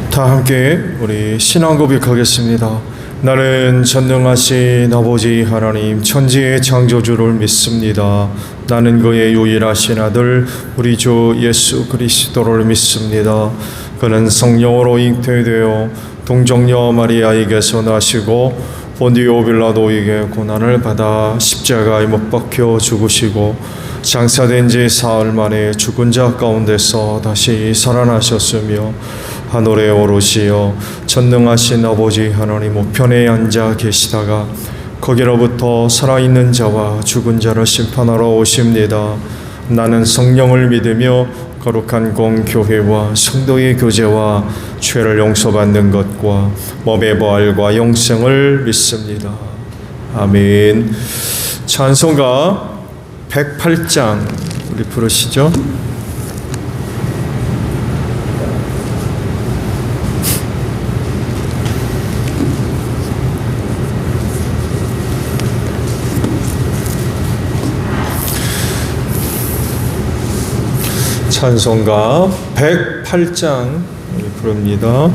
다 함께 우리 신앙 고백하겠습니다. 나는 전능하신 아버지 하나님 천지의 창조주를 믿습니다. 나는 그의 유일하신 아들 우리 주 예수 그리스도를 믿습니다. 그는 성령으로 잉태되어 동정녀 마리아에게서 나시고 본디오 빌라도에게 고난을 받아 십자가에 못 박혀 죽으시고 장사된 지 사흘 만에 죽은 자 가운데서 다시 살아나셨으며 하늘에 오르시어 전능하신 아버지 하나님 우편에 앉아 계시다가 거기로부터 살아있는 자와 죽은 자를 심판하러 오십니다. 나는 성령을 믿으며 거룩한 공교회와 성도의 교제와 죄를 용서받는 것과 몸의 부활과 영생을 믿습니다. 아멘. 찬송가 108장 우리 부르시죠. 찬송가 108장 부릅니다.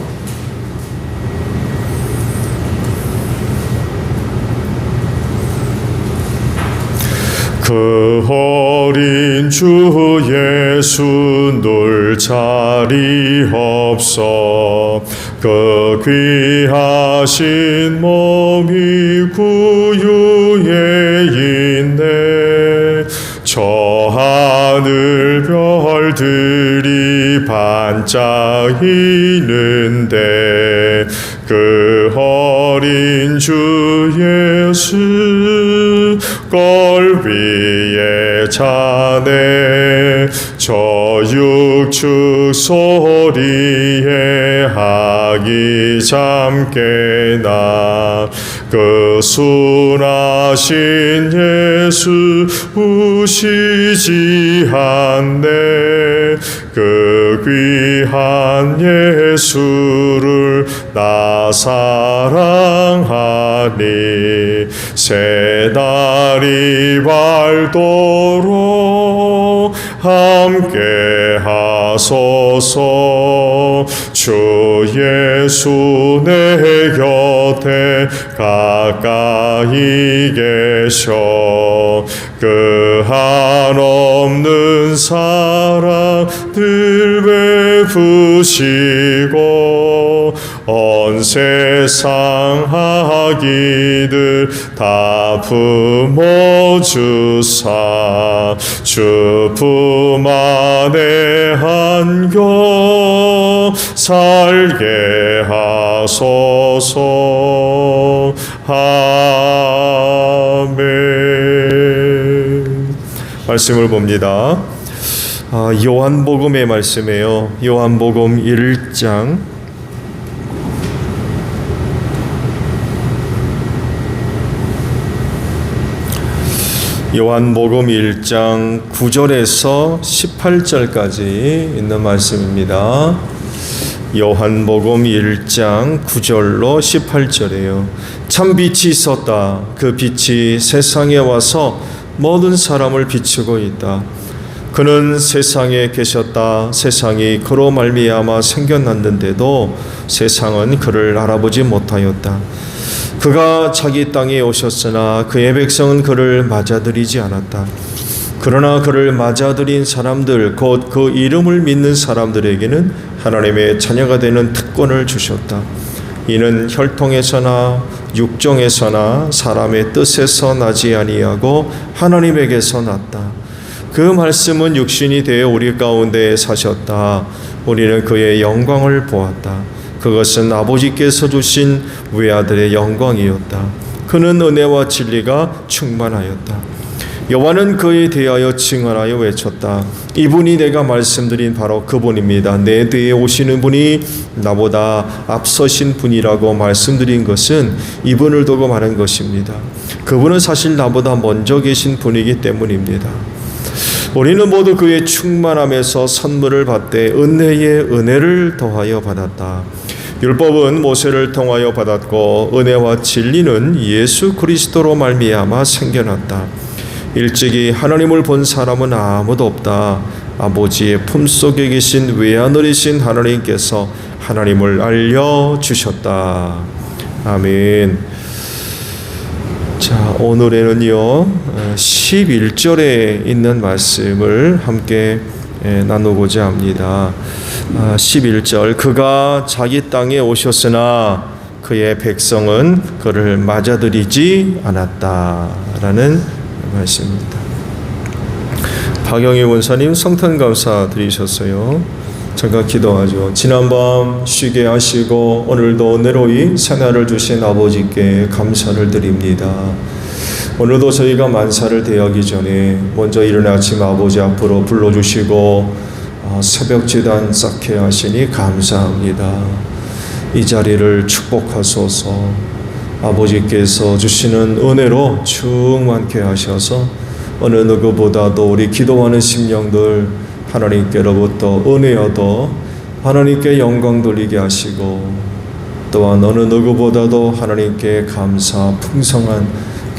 그 어린 주 예수 놀 자리 없어 그 귀하신 몸이 구유에 있네. 저 하늘 별들이 반짝이는데 그 어린 주 예수 걸 위에 자네 저 육축 소리에 학이 잠깨나 그 순하신 예수 우시지 않네. 그 귀한 예수를 나 사랑하니 새 날이 밝도록 함께 하소서. 주 예수 내 곁에 가까이 계셔 그 한없는 사랑들 베푸시고 온 세상 하기들 다 품어주사 주 품 안에 안겨 살게 하소서. 아멘. 말씀을 봅니다. 요한복음의 말씀이에요. 요한복음 1장 요한복음 1장 9절에서 18절까지 있는 말씀입니다. 요한복음 1장 9절로 18절이에요. 참 빛이 있었다. 그 빛이 세상에 와서 모든 사람을 비추고 있다. 그는 세상에 계셨다. 세상이 그로 말미암아 생겨났는데도 세상은 그를 알아보지 못하였다. 그가 자기 땅에 오셨으나 그의 백성은 그를 맞아들이지 않았다. 그러나 그를 맞아들인 사람들 곧 그 이름을 믿는 사람들에게는 하나님의 자녀가 되는 특권을 주셨다. 이는 혈통에서나 육정에서나 사람의 뜻에서 나지 아니하고 하나님에게서 났다. 그 말씀은 육신이 되어 우리 가운데 사셨다. 우리는 그의 영광을 보았다. 그것은 아버지께서 주신 외아들의 영광이었다. 그는 은혜와 진리가 충만하였다. 요한은 그에 대하여 증언하여 외쳤다. 이분이 내가 말씀드린 바로 그분입니다. 내 뒤에 오시는 분이 나보다 앞서신 분이라고 말씀드린 것은 이분을 두고 말한 것입니다. 그분은 사실 나보다 먼저 계신 분이기 때문입니다. 우리는 모두 그의 충만함에서 선물을 받되 은혜에 은혜를 더하여 받았다. 율법은 모세를 통하여 받았고 은혜와 진리는 예수 그리스도로 말미암아 생겨났다. 일찍이 하나님을 본 사람은 아무도 없다. 아버지의 품속에 계신 외아들이신 하나님께서 하나님을 알려주셨다. 아멘. 자, 오늘에는요 11절에 있는 말씀을 함께 나누고자 합니다. 11절, 그가 자기 땅에 오셨으나 그의 백성은 그를 맞아들이지 않았다라는 말씀입니다. 박영희 원사님 성탄 감사 드리셨어요. 잠깐 기도하죠. 지난밤 쉬게 하시고 오늘도 내로이 새날을 주신 아버지께 감사를 드립니다. 오늘도 저희가 만사를 대하기 전에 먼저 이른 아침 아버지 앞으로 불러주시고 새벽 제단 쌓게 하시니 감사합니다. 이 자리를 축복하소서. 아버지께서 주시는 은혜로 충만케 하셔서 어느 누구보다도 우리 기도하는 심령들 하나님께로부터 은혜 얻어 하나님께 영광 돌리게 하시고, 또한 어느 누구보다도 하나님께 감사 풍성한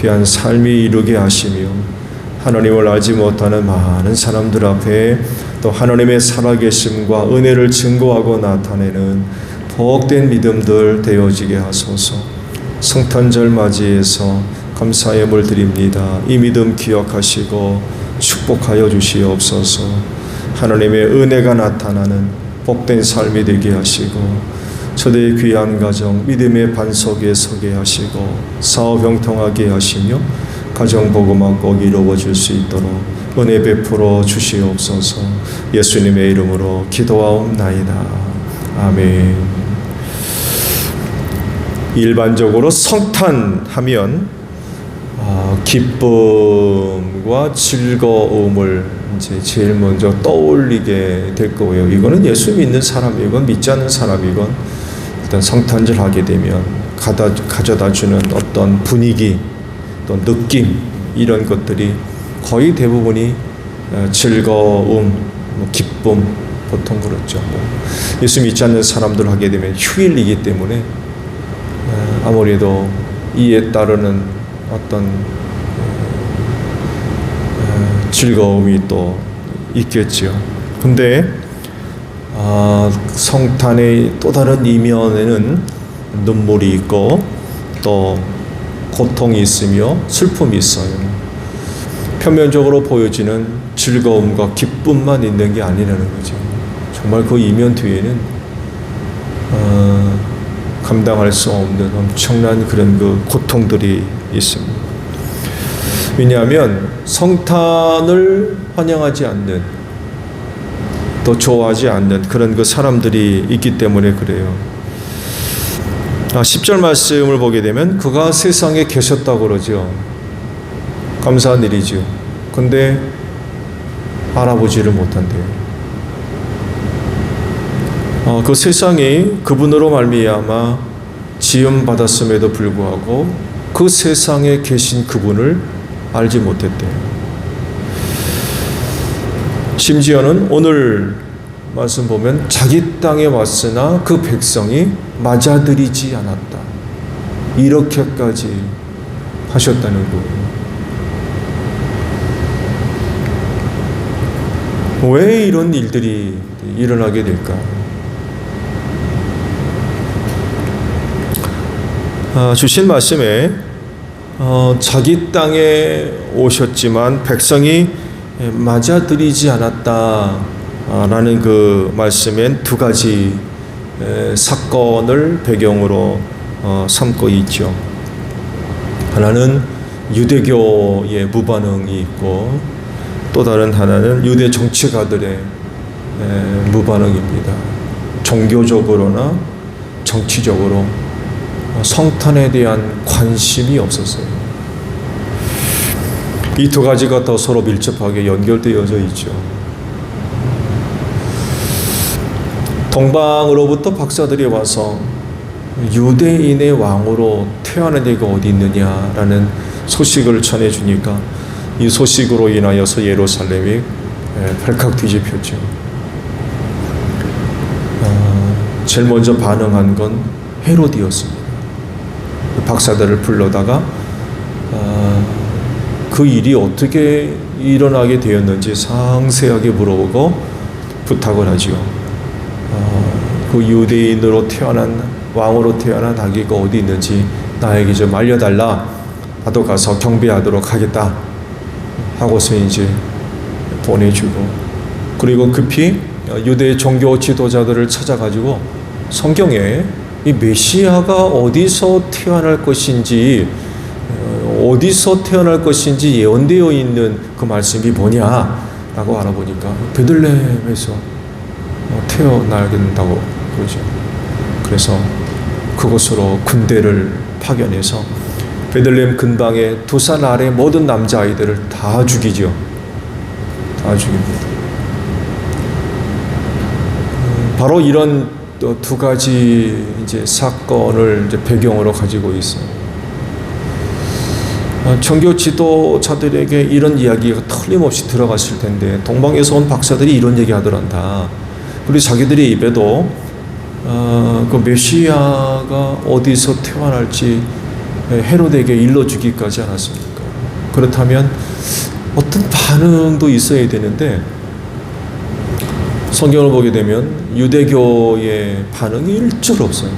귀한 삶이 이루게 하시며, 하나님을 알지 못하는 많은 사람들 앞에 또 하나님의 살아계심과 은혜를 증거하고 나타내는 복된 믿음들 되어지게 하소서. 성탄절 맞이해서 감사의 예물 드립니다. 이 믿음 기억하시고 축복하여 주시옵소서. 하나님의 은혜가 나타나는 복된 삶이 되게 하시고, 저들의 귀한 가정 믿음의 반석에 서게 하시고, 사업 형통하게 하시며 가정 복음화 꼭 이루어질 수 있도록 은혜 베풀어 주시옵소서. 예수님의 이름으로 기도하옵나이다. 아멘. 일반적으로 성탄하면 기쁨과 즐거움을 이제 제일 먼저 떠올리게 될 거고요. 이거는 예수 믿는 사람이건 믿지 않는 사람이건 일단 성탄절 하게 되면 가져다 주는 어떤 분위기, 또 느낌, 이런 것들이 거의 대부분이 즐거움, 기쁨, 보통 그렇죠. 예수 믿지 않는 사람들 하게 되면 휴일이기 때문에 아무래도 이에 따르는 어떤 즐거움이 또 있겠죠. 근데 성탄의 또 다른 이면에는 눈물이 있고 또 고통이 있으며 슬픔이 있어요. 표면적으로 보여지는 즐거움과 기쁨만 있는 게 아니라는 거죠. 정말 그 이면 뒤에는 감당할 수 없는 엄청난 그런 그 고통들이 있습니다. 왜냐하면 성탄을 환영하지 않는, 또 좋아하지 않는 그런 그 사람들이 있기 때문에 그래요. 10절 말씀을 보게 되면 그가 세상에 계셨다고 그러죠. 감사한 일이죠. 근데 알아보지를 못한대요. 그 세상이 그분으로 말미암아 지음 받았음에도 불구하고 그 세상에 계신 그분을 알지 못했대요. 심지어는 오늘 말씀 보면 자기 땅에 왔으나 그 백성이 맞아들이지 않았다, 이렇게까지 하셨다는 거예요. 왜 이런 일들이 일어나게 될까? 주신 말씀에 자기 땅에 오셨지만 백성이 맞아들이지 않았다라는 그 말씀엔 두 가지 사건을 배경으로 삼고 있죠. 하나는 유대교의 무반응이 있고, 또 다른 하나는 유대 정치가들의 무반응입니다. 종교적으로나 정치적으로 성탄에 대한 관심이 없었어요. 이 두 가지가 더 서로 밀접하게 연결되어져 있죠. 동방으로부터 박사들이 와서 유대인의 왕으로 태어난 데가 어디 있느냐라는 소식을 전해주니까 이 소식으로 인하여서 예루살렘이 발칵 뒤집혔죠. 제일 먼저 반응한 건 헤롯이었습니다. 박사들을 불러다가 그 일이 어떻게 일어나게 되었는지 상세하게 물어보고 부탁을 하지요. 그 유대인으로 태어난 왕으로 태어난 아기가 어디 있는지 나에게 좀 알려달라. 나도 가서 경배하도록 하겠다 하고서 이제 보내주고, 그리고 급히 유대 종교 지도자들을 찾아가지고 성경에 이 메시아가 어디서 태어날 것인지 예언되어 있는 그 말씀이 뭐냐라고 알아보니까 베들레헴에서 태어나게 된다고 그러죠. 그래서 그곳으로 군대를 파견해서 베들레헴 근방의 2살 아래 모든 남자아이들을 다 죽이죠. 다 죽입니다. 바로 이런 두 가지 이제 사건을 이제 배경으로 가지고 있어요. 종교 지도자들에게 이런 이야기가 틀림없이 들어갔을 텐데 동방에서 온 박사들이 이런 얘기 하더란다. 그리고 자기들의 입에도 그 메시아가 어디서 태어날지 헤롯에게 일러주기까지 않았습니까? 그렇다면 어떤 반응도 있어야 되는데 성경을 보게 되면 유대교의 반응이 일절 없어요.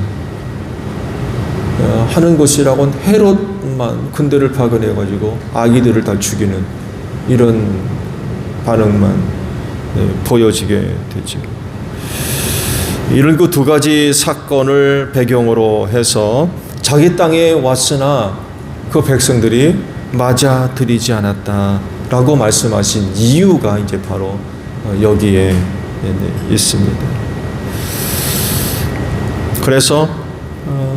하는 것이라고는 헤롯만 군대를 파견해가지고 아기들을 다 죽이는 이런 반응만 보여지게 되죠. 이런 그 두 가지 사건을 배경으로 해서 자기 땅에 왔으나 그 백성들이 맞아들이지 않았다라고 말씀하신 이유가 이제 바로 여기에 있습니다. 그래서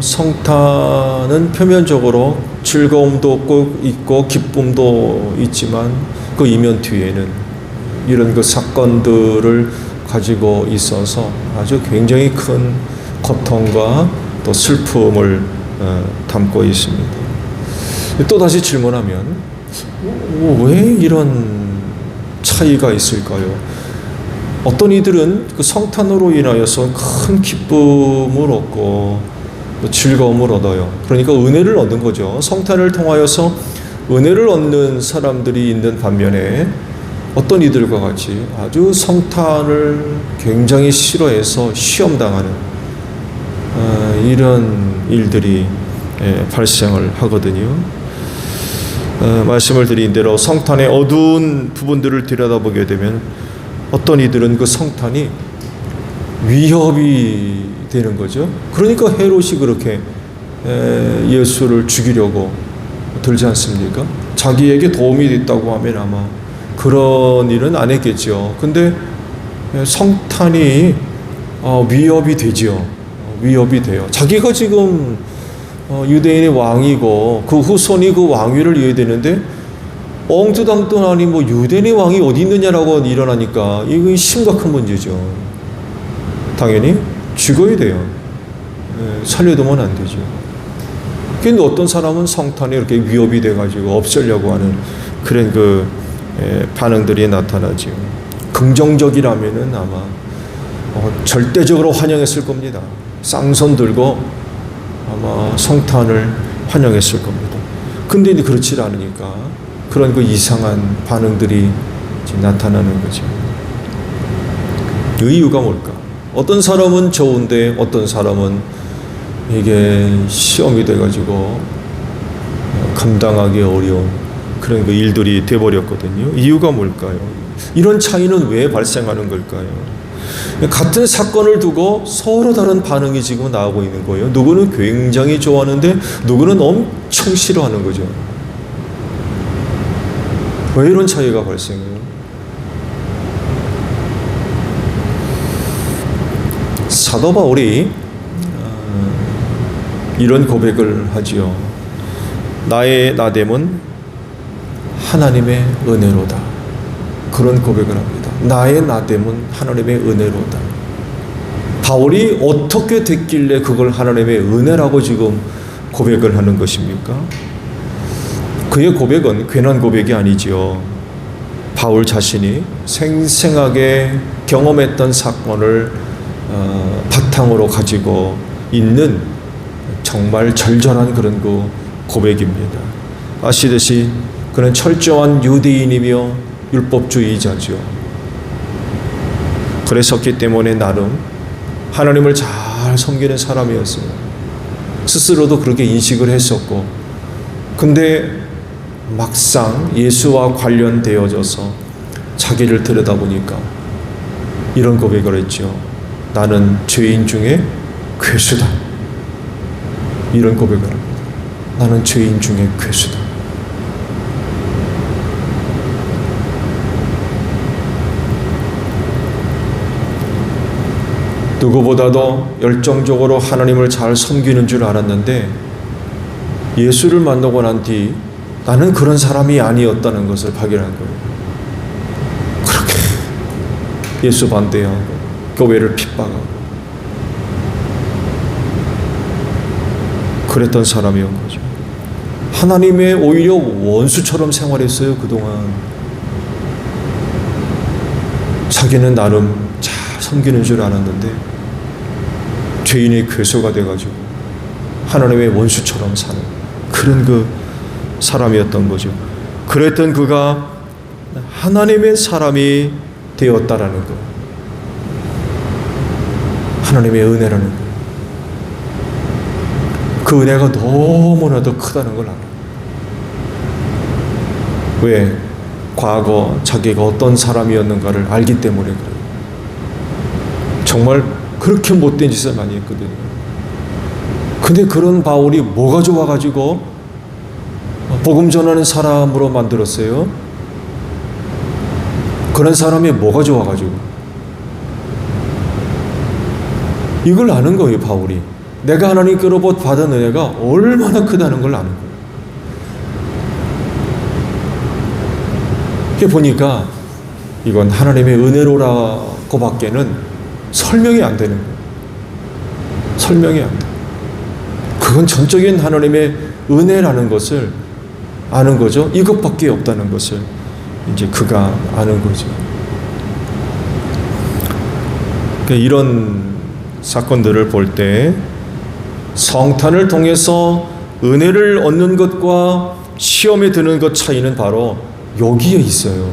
성탄은 표면적으로 즐거움도 있고 기쁨도 있지만 그 이면 뒤에는 이런 그 사건들을 가지고 있어서 아주 굉장히 큰 고통과 또 슬픔을 담고 있습니다. 또 다시 질문하면 왜 이런 차이가 있을까요? 어떤 이들은 그 성탄으로 인하여서 큰 기쁨을 얻고 또 즐거움을 얻어요. 그러니까 은혜를 얻는 거죠. 성탄을 통하여서 은혜를 얻는 사람들이 있는 반면에 어떤 이들과 같이 아주 성탄을 굉장히 싫어해서 시험당하는 이런 일들이 발생을 하거든요. 말씀을 드린 대로 성탄의 어두운 부분들을 들여다보게 되면 어떤 이들은 그 성탄이 위협이 되는 거죠. 그러니까 헤롯이 그렇게 예수를 죽이려고 들지 않습니까? 자기에게 도움이 됐다고 하면 아마 그런 일은 안 했겠죠. 근데 성탄이 위협이 되지요. 위협이 돼요. 자기가 지금 유대인의 왕이고 그 후손이 그 왕위를 이어야 되는데 엉뚱당뚱하니 뭐 유대인의 왕이 어디 있느냐라고 일어나니까 이건 심각한 문제죠. 당연히 죽어야 돼요. 살려두면 안 되죠. 그런데 어떤 사람은 성탄이 이렇게 위협이 돼가지고 없애려고 하는 그런 그 반응들이 나타나죠. 긍정적이라면은 아마 절대적으로 환영했을 겁니다. 쌍손 들고 아마 성탄을 환영했을 겁니다. 근데 그렇지 않으니까 그런 그 이상한 반응들이 나타나는 거죠. 그 이유가 뭘까? 어떤 사람은 좋은데 어떤 사람은 이게 시험이 돼가지고 감당하기 어려운 그런 그 일들이 돼버렸거든요. 이유가 뭘까요? 이런 차이는 왜 발생하는 걸까요? 같은 사건을 두고 서로 다른 반응이 지금 나오고 있는 거예요. 누구는 굉장히 좋아하는데 누구는 엄청 싫어하는 거죠. 왜 이런 차이가 발생해요? 사도 바울이 이런 고백을 하지요. 나의 나됨은 하나님의 은혜로다. 그런 고백을 합니다. 나의 나됨은 하나님의 은혜로다. 바울이 어떻게 됐길래 그걸 하나님의 은혜라고 지금 고백을 하는 것입니까? 그의 고백은 괜한 고백이 아니지요. 바울 자신이 생생하게 경험했던 사건을 바탕으로 가지고 있는 정말 절절한 그런 그 고백입니다. 아시듯이 그는 철저한 유대인이며 율법주의자죠. 그랬었기 때문에 나름 하나님을 잘 섬기는 사람이었어요. 스스로도 그렇게 인식을 했었고, 근데 막상 예수와 관련되어져서 자기를 들여다보니까 이런 고백을 했죠. 나는 죄인 중에 괴수다. 이런 고백을 합니다. 나는 죄인 중에 괴수다. 누구보다도 열정적으로 하나님을 잘 섬기는 줄 알았는데 예수를 만나고 난 뒤 나는 그런 사람이 아니었다는 것을 발견한 거예요. 그렇게 예수 반대하고 교회를 핍박하고 그랬던 사람이었던 거죠. 하나님의 오히려 원수처럼 생활했어요. 그동안 자기는 나름 잘 섬기는 줄 알았는데 죄인의 괴수가 돼가지고 하나님의 원수처럼 사는 그런 그 사람이었던 거죠. 그랬던 그가 하나님의 사람이 되었다라는 것, 하나님의 은혜라는 것, 그 은혜가 너무나도 크다는 걸 알아요. 왜? 과거 자기가 어떤 사람이었는가를 알기 때문에 그래요. 정말 그렇게 못된 짓을 많이 했거든요. 근데 그런 바울이 뭐가 좋아가지고 복음 전하는 사람으로 만들었어요? 그런 사람이 뭐가 좋아가지고? 이걸 아는 거예요, 바울이. 내가 하나님께로부터 받은 은혜가 얼마나 크다는 걸 아는 거예요. 이렇게 보니까 이건 하나님의 은혜로라고 밖에는 설명이 안 되는 거예요. 설명이 안 돼요. 그건 전적인 하나님의 은혜라는 것을 아는 거죠. 이것밖에 없다는 것을 이제 그가 아는 거죠. 그러니까 이런 사건들을 볼 때 성탄을 통해서 은혜를 얻는 것과 시험에 드는 것 차이는 바로 여기에 있어요.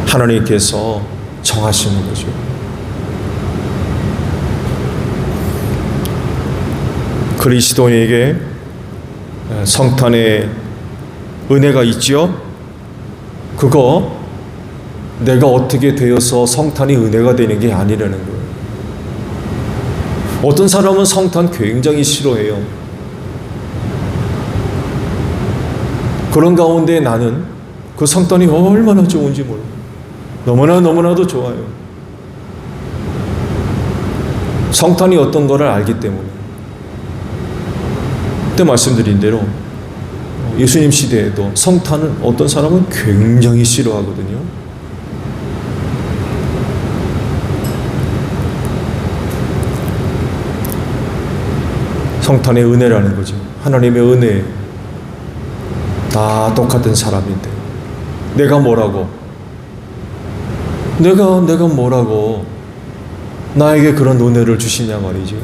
하나님께서 정하시는 거죠. 그리스도인에게 성탄의 은혜가 있지요. 그거 내가 어떻게 되어서 성탄이 은혜가 되는 게 아니라는 거예요. 어떤 사람은 성탄 굉장히 싫어해요. 그런 가운데 나는 그 성탄이 얼마나 좋은지 몰라요. 너무나도 좋아요. 성탄이 어떤 거를 알기 때문에. 그때 말씀드린 대로 예수님 시대에도 성탄은 어떤 사람은 굉장히 싫어하거든요. 성탄의 은혜라는 거죠. 하나님의 은혜. 다 똑같은 사람인데 내가 뭐라고? 내가 뭐라고 나에게 그런 은혜를 주시냐 말이죠.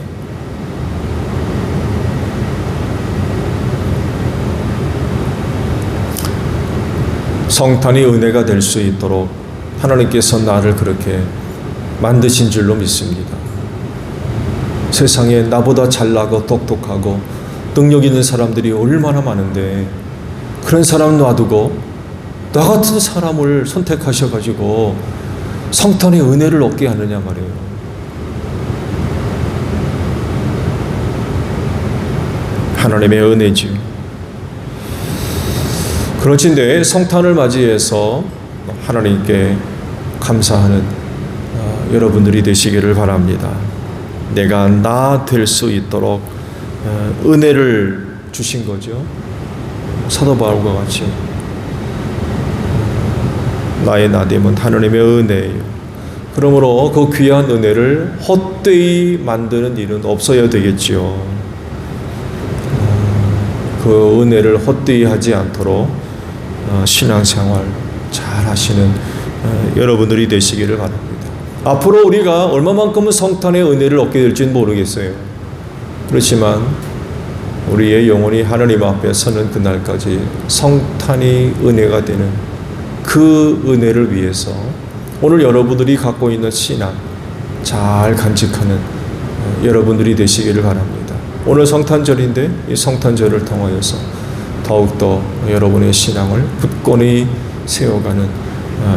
성탄이 은혜가 될 수 있도록 하나님께서 나를 그렇게 만드신 줄로 믿습니다. 세상에 나보다 잘나고 똑똑하고 능력 있는 사람들이 얼마나 많은데 그런 사람 놔두고 나 같은 사람을 선택하셔가지고 성탄의 은혜를 얻게 하느냐 말이에요. 하나님의 은혜지요. 그렇진데 성탄을 맞이해서 하나님께 감사하는 여러분들이 되시기를 바랍니다. 내가 나 될 수 있도록 은혜를 주신 거죠. 사도 바울과 같이 나의 나됨은 하나님의 은혜예요. 그러므로 그 귀한 은혜를 헛되이 만드는 일은 없어야 되겠지요. 그 은혜를 헛되이 하지 않도록 신앙생활 잘 하시는 여러분들이 되시기를 바랍니다. 앞으로 우리가 얼마만큼은 성탄의 은혜를 얻게 될지는 모르겠어요. 그렇지만 우리의 영혼이 하나님 앞에 서는 그날까지 성탄이 은혜가 되는 그 은혜를 위해서 오늘 여러분들이 갖고 있는 신앙 잘 간직하는 여러분들이 되시기를 바랍니다. 오늘 성탄절인데 이 성탄절을 통하여서 더욱더 여러분의 신앙을 굳건히 세워가는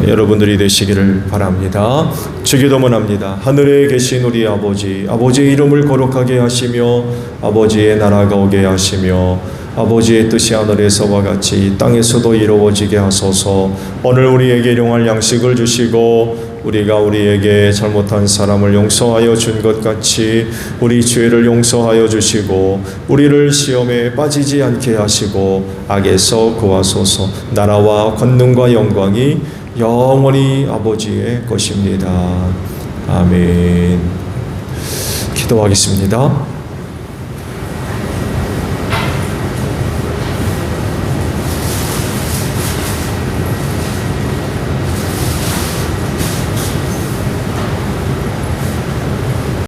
여러분들이 되시기를 바랍니다. 주기도문 합니다. 하늘에 계신 우리 아버지, 아버지의 이름을 거룩하게 하시며 아버지의 나라가 오게 하시며 아버지의 뜻이 하늘에서와 같이 땅에서도 이루어지게 하소서. 오늘 우리에게 일용할 양식을 주시고 우리가 우리에게 잘못한 사람을 용서하여 준 것 같이 우리 죄를 용서하여 주시고 우리를 시험에 빠지지 않게 하시고 악에서 구하소서. 나라와 권능과 영광이 영원히 아버지의 것입니다. 아멘. 기도하겠습니다.